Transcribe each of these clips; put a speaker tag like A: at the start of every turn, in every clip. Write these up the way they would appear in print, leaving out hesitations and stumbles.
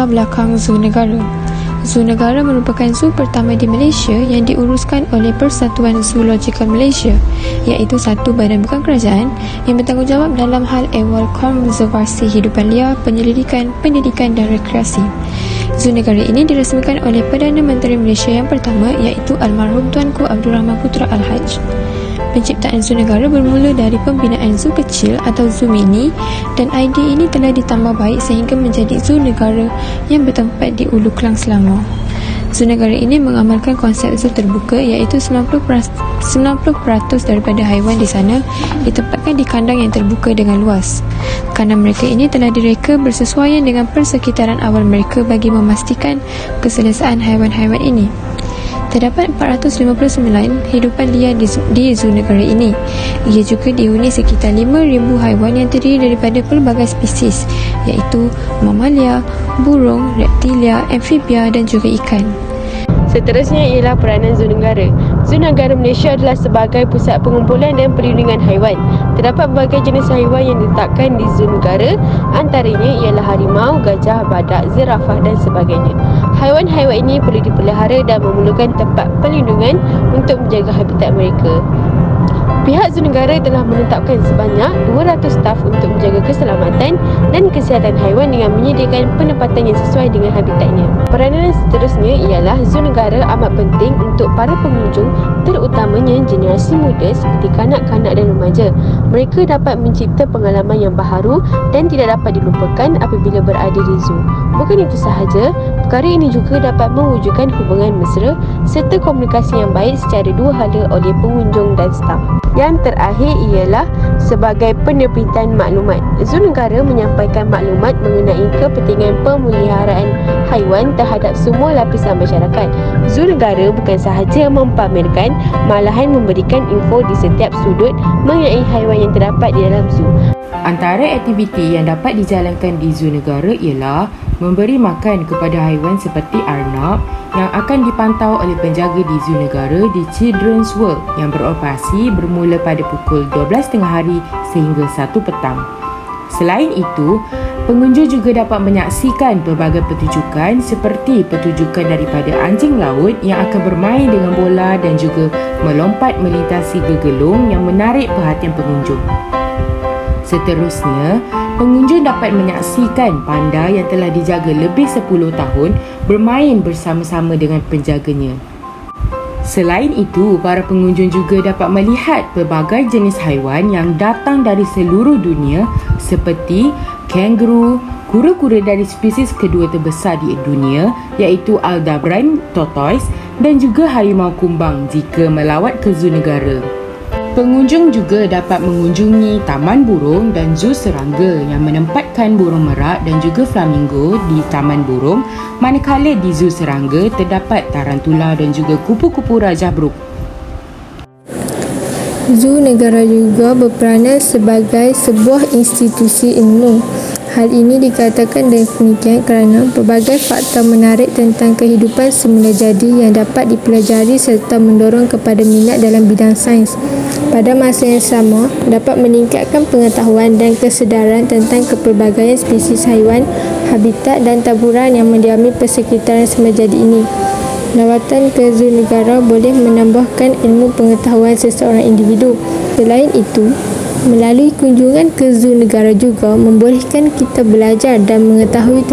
A: latar belakang Zoo Negara. Zoo Negara merupakan zoo pertama di Malaysia yang diuruskan oleh Persatuan Zoological Malaysia, iaitu satu badan bukan kerajaan yang bertanggungjawab dalam hal ehwal konservasi hidupan liar, penyelidikan, pendidikan dan rekreasi. Zoo Negara ini dirasmikan oleh Perdana Menteri Malaysia yang pertama, iaitu almarhum Tuanku Abdul Rahman Putra Al-Haj. Penciptaan Zoo Negara bermula dari pembinaan zoo kecil atau zoo mini, dan idea ini telah ditambah baik sehingga menjadi Zoo Negara yang bertempat di Ulu Klang Selangor. Zoo Negara ini mengamalkan konsep zoo terbuka, iaitu 90% daripada haiwan di sana ditempatkan di kandang yang terbuka dengan luas. Kandang mereka ini telah direka bersesuaian dengan persekitaran awal mereka bagi memastikan keselesaan haiwan-haiwan ini. Terdapat 459 hidupan liar di Zoo Negara ini. Ia juga dihuni sekitar 5,000 haiwan yang terdiri daripada pelbagai spesies, iaitu mamalia, burung, reptilia, amfibia dan juga ikan.
B: Seterusnya ialah peranan Zoo Negara. Zoo Negara Malaysia adalah sebagai pusat pengumpulan dan perlindungan haiwan. Terdapat berbagai jenis haiwan yang diletakkan di Zoo Negara, antaranya ialah harimau, gajah, badak, zirafah dan sebagainya. Haiwan-haiwan ini perlu dipelihara dan memerlukan tempat perlindungan untuk menjaga habitat mereka. Pihak Zoo Negara telah menetapkan sebanyak 200 staf untuk menjaga keselamatan dan kesihatan haiwan dengan menyediakan penempatan yang sesuai dengan habitatnya. Peranan seterusnya ialah Zoo Negara amat penting untuk para pengunjung, terutamanya generasi muda seperti kanak-kanak dan remaja. Mereka dapat mencipta pengalaman yang baharu dan tidak dapat dilupakan apabila berada di zoo. Bukan itu sahaja, perkara ini juga dapat mewujudkan hubungan mesra serta komunikasi yang baik secara dua hala oleh pengunjung dan staf. Yang terakhir ialah sebagai penerbitan maklumat. Zoo Negara menyampaikan maklumat mengenai kepentingan pemeliharaan haiwan terhadap semua lapisan masyarakat. Zoo Negara bukan sahaja mempamerkan, malahan memberikan info di setiap sudut mengenai haiwan yang terdapat di dalam zoo.
C: Antara aktiviti yang dapat dijalankan di Zoo Negara ialah memberi makan kepada haiwan seperti arnab yang akan dipantau oleh penjaga di Zoo Negara di Children's World yang beroperasi bermula pada pukul 12.30 hari sehingga 1 petang. Selain itu, pengunjung juga dapat menyaksikan pelbagai pertunjukan seperti pertunjukan daripada anjing laut yang akan bermain dengan bola dan juga melompat melintasi gegelung yang menarik perhatian pengunjung. Seterusnya, pengunjung dapat menyaksikan panda yang telah dijaga lebih 10 tahun bermain bersama-sama dengan penjaganya. Selain itu, para pengunjung juga dapat melihat pelbagai jenis haiwan yang datang dari seluruh dunia seperti kangaroo, kura-kura dari spesies kedua terbesar di dunia iaitu Aldabran tortoise dan juga harimau kumbang jika melawat ke Zoo Negara. Pengunjung juga dapat mengunjungi Taman Burung dan Zoo Serangga yang menempatkan burung merak dan juga flamingo di Taman Burung, manakala di Zoo Serangga terdapat tarantula dan juga kupu-kupu Raja Brooke.
D: Zoo Negara juga berperanan sebagai sebuah institusi ilmu. Hal ini dikatakan demikian kerana pelbagai fakta menarik tentang kehidupan semula jadi yang dapat dipelajari serta mendorong kepada minat dalam bidang sains. Pada masa yang sama, dapat meningkatkan pengetahuan dan kesedaran tentang kepelbagaian spesies haiwan, habitat dan taburan yang mendiami persekitaran semula jadi ini. Lawatan ke Zoo Negara boleh menambahkan ilmu pengetahuan seseorang individu. Selain itu, melalui kunjungan ke Zoo Negara juga membolehkan kita belajar dan mengetahui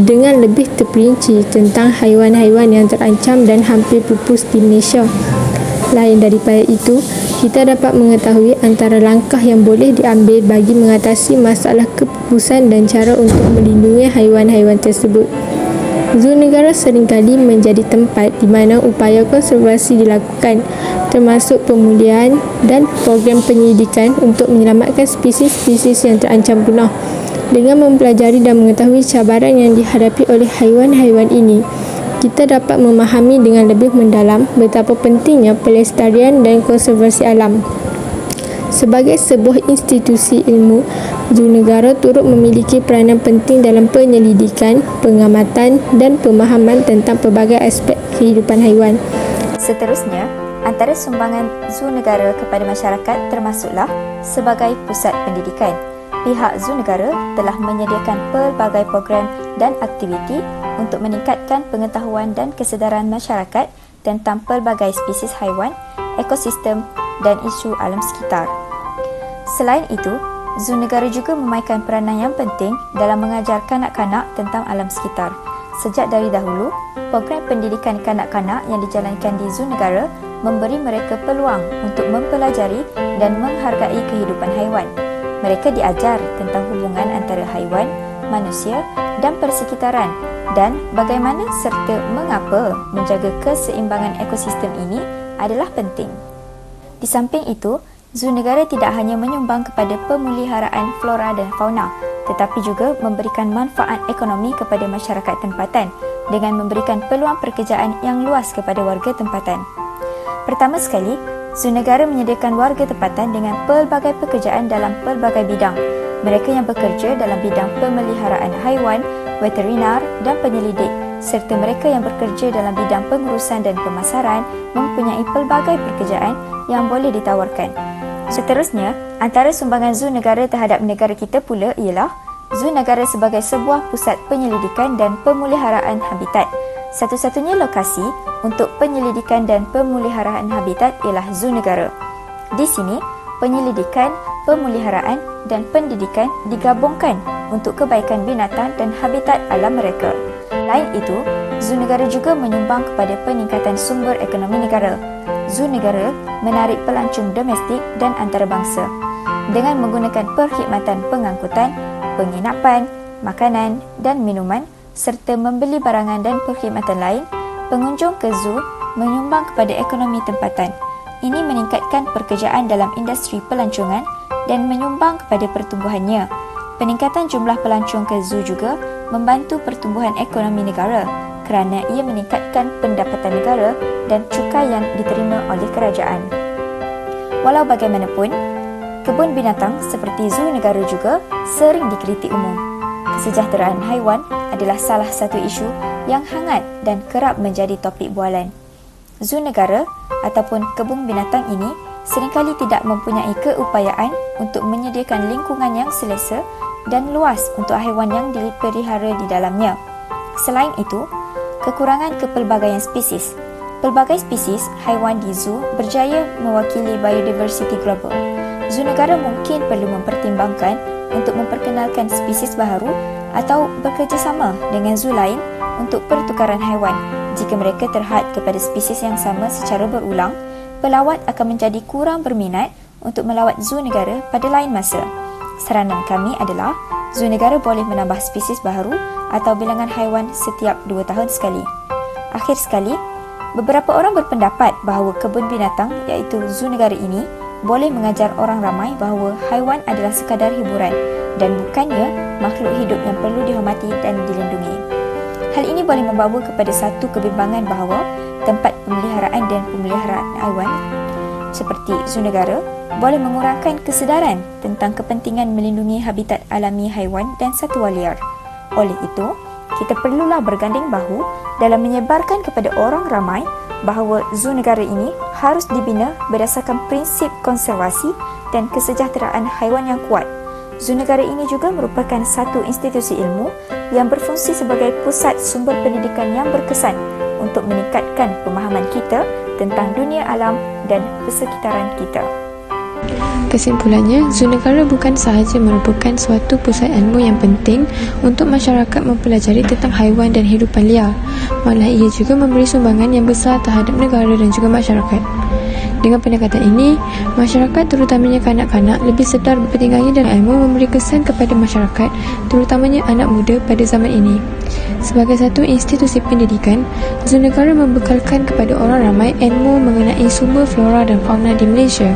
D: dengan lebih terperinci tentang haiwan-haiwan yang terancam dan hampir pupus di Malaysia. Lain daripada itu, kita dapat mengetahui antara langkah yang boleh diambil bagi mengatasi masalah kepupusan dan cara untuk melindungi haiwan-haiwan tersebut. Zoo Negara seringkali menjadi tempat di mana upaya konservasi dilakukan, termasuk pemulihan dan program penyelidikan untuk menyelamatkan spesies-spesies yang terancam punah. Dengan mempelajari dan mengetahui cabaran yang dihadapi oleh haiwan-haiwan ini, kita dapat memahami dengan lebih mendalam betapa pentingnya pelestarian dan konservasi alam. Sebagai sebuah institusi ilmu, Zoo Negara turut memiliki peranan penting dalam penyelidikan, pengamatan dan pemahaman tentang pelbagai aspek kehidupan haiwan.
E: Seterusnya, antara sumbangan Zoo Negara kepada masyarakat termasuklah sebagai pusat pendidikan. Pihak Zoo Negara telah menyediakan pelbagai program dan aktiviti untuk meningkatkan pengetahuan dan kesedaran masyarakat tentang pelbagai spesies haiwan, ekosistem dan isu alam sekitar. Selain itu, zoo negara juga memainkan peranan yang penting dalam mengajar kanak-kanak tentang alam sekitar. Sejak dari dahulu, program pendidikan kanak-kanak yang dijalankan di zoo negara memberi mereka peluang untuk mempelajari dan menghargai kehidupan haiwan. Mereka diajar tentang hubungan antara haiwan, manusia dan persekitaran dan bagaimana serta mengapa menjaga keseimbangan ekosistem ini adalah penting. Di samping itu, zoo negara tidak hanya menyumbang kepada pemeliharaan flora dan fauna, tetapi juga memberikan manfaat ekonomi kepada masyarakat tempatan dengan memberikan peluang pekerjaan yang luas kepada warga tempatan. Pertama sekali, zoo negara menyediakan warga tempatan dengan pelbagai pekerjaan dalam pelbagai bidang. Mereka yang bekerja dalam bidang pemeliharaan haiwan, veterinar dan penyelidik, serta mereka yang bekerja dalam bidang pengurusan dan pemasaran mempunyai pelbagai pekerjaan yang boleh ditawarkan. Seterusnya, antara sumbangan zoo negara terhadap negara kita pula ialah zoo negara sebagai sebuah pusat penyelidikan dan pemeliharaan habitat. Satu-satunya lokasi untuk penyelidikan dan pemeliharaan habitat ialah zoo negara. Di sini, penyelidikan, pemeliharaan dan pendidikan digabungkan untuk kebaikan binatang dan habitat alam mereka. Selain itu, zoo negara juga menyumbang kepada peningkatan sumber ekonomi negara. Zoo negara menarik pelancong domestik dan antarabangsa. Dengan menggunakan perkhidmatan pengangkutan, penginapan, makanan dan minuman serta membeli barangan dan perkhidmatan lain, pengunjung ke zoo menyumbang kepada ekonomi tempatan. Ini meningkatkan pekerjaan dalam industri pelancongan dan menyumbang kepada pertumbuhannya. Peningkatan jumlah pelancong ke zoo juga membantu pertumbuhan ekonomi negara kerana ia meningkatkan pendapatan negara dan cukai yang diterima oleh kerajaan. Walau bagaimanapun, kebun binatang seperti zoo negara juga sering dikritik umum. Kesejahteraan haiwan adalah salah satu isu yang hangat dan kerap menjadi topik bualan. Zoo negara ataupun kebun binatang ini seringkali tidak mempunyai keupayaan untuk menyediakan lingkungan yang selesa dan luas untuk haiwan yang dipelihara di dalamnya. Selain itu, kekurangan kepelbagaian spesies. Pelbagai spesies haiwan di zoo berjaya mewakili biodiversiti global. Zoo negara mungkin perlu mempertimbangkan untuk memperkenalkan spesies baharu atau bekerjasama dengan zoo lain untuk pertukaran haiwan. Jika mereka terhad kepada spesies yang sama secara berulang, pelawat akan menjadi kurang berminat untuk melawat zoo negara pada lain masa. Saranan kami adalah zoo negara boleh menambah spesies baharu atau bilangan haiwan setiap 2 tahun sekali. Akhir sekali, beberapa orang berpendapat bahawa kebun binatang iaitu zoo negara ini boleh mengajar orang ramai bahawa haiwan adalah sekadar hiburan dan bukannya makhluk hidup yang perlu dihormati dan dilindungi. Hal ini boleh membawa kepada satu kebimbangan bahawa tempat pemeliharaan dan pemeliharaan haiwan seperti zoo negara boleh mengurangkan kesedaran tentang kepentingan melindungi habitat alami haiwan dan satwa liar. Oleh itu, kita perlulah berganding bahu dalam menyebarkan kepada orang ramai bahawa zoo negara ini harus dibina berdasarkan prinsip konservasi dan kesejahteraan haiwan yang kuat. Zoo negara ini juga merupakan satu institusi ilmu yang berfungsi sebagai pusat sumber pendidikan yang berkesan untuk meningkatkan pemahaman kita tentang dunia alam dan persekitaran kita.
A: Kesimpulannya, zoo negara bukan sahaja merupakan suatu pusat ilmu yang penting untuk masyarakat mempelajari tentang haiwan dan hidupan liar, malah ia juga memberi sumbangan yang besar terhadap negara dan juga masyarakat. Dengan pendekatan ini, masyarakat terutamanya kanak-kanak lebih sedar bertingkahnya dan ilmu memberi kesan kepada masyarakat, terutamanya anak muda pada zaman ini. Sebagai satu institusi pendidikan, zoo negara membekalkan kepada orang ramai ilmu mengenai sumber flora dan fauna di Malaysia.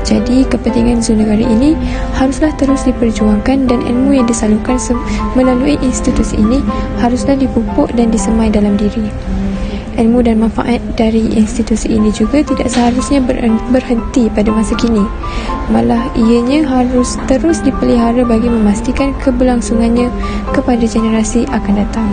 A: Jadi, kepentingan zoo negara ini haruslah terus diperjuangkan dan ilmu yang disalurkan melalui institusi ini haruslah dipupuk dan disemai dalam diri. Ilmu dan manfaat dari institusi ini juga tidak seharusnya berhenti pada masa kini. Malah ianya harus terus dipelihara bagi memastikan keberlangsungannya kepada generasi akan datang.